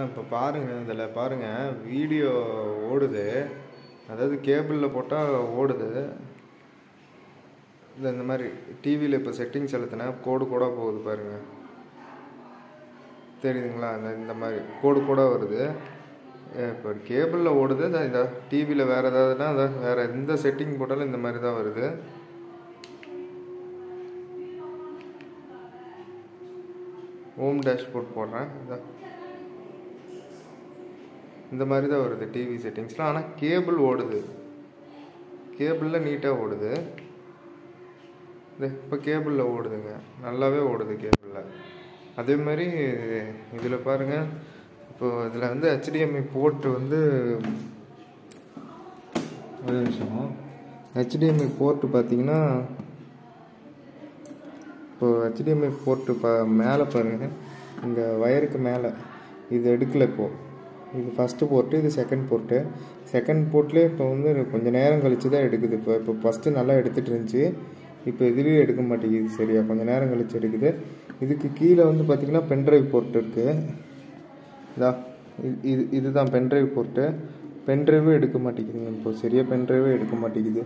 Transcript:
இப்போ பாருங்கள், இதில் பாருங்கள் வீடியோ ஓடுது. அதாவது கேபிளில் போட்டால் ஓடுது. இந்த மாதிரி டிவியில் இப்போ செட்டிங்ஸ் அழுத்தினா கோடு கோடாக போகுது பாருங்கள், தெரியுதுங்களா? இந்த மாதிரி கோடு கோடாக வருது. இப்போ கேபிளில் ஓடுது. இந்த டிவியில் வேறு ஏதாவதுனா வேறு எந்த செட்டிங் போட்டாலும் இந்த மாதிரி தான் வருது. ஹோம் டேஷ்போர்ட் போடுறேன், இந்த மாதிரி தான் வருது டிவி செட்டிங்ஸ்லாம். ஆனால் கேபிள் ஓடுது, கேபிளில் நீட்டாக ஓடுது. இப்போ கேபிளில் ஓடுதுங்க, நல்லாவே ஓடுது கேபிளில். அதேமாதிரி இதில் பாருங்கள், இப்போது இதில் வந்து HDMI போர்ட்டு வந்து ஒரு நிமிஷம். HDMI போர்ட்டு பார்த்தீங்கன்னா, இப்போது HDMI போர்ட்டு மேலே பாருங்கள், இங்கே வயருக்கு மேலே இது எடுக்கலை. இப்போது இது ஃபஸ்ட்டு போர்ட்டு, இது செகண்ட் போர்ட்டு. செகண்ட் போர்ட்லேயே இப்போ வந்து கொஞ்சம் நேரம் கழித்து தான் எடுக்குது. இப்போ ஃபஸ்ட்டு நல்லா எடுத்துகிட்டு இருந்துச்சு, இப்போ இதுலேயும் எடுக்க மாட்டேங்குது சரியா, கொஞ்சம் நேரம் கழித்து எடுக்குது. இதுக்கு கீழே வந்து பார்த்திங்கன்னா பென்ட்ரைவ் போர்ட் இருக்குது. இதுதான் பென்ட்ரைவ் போர்ட்டு. பென்ட்ரைவே எடுக்க மாட்டேங்குதுங்க இப்போ சரியாக, பென்ட்ரைவே எடுக்க மாட்டேங்குது.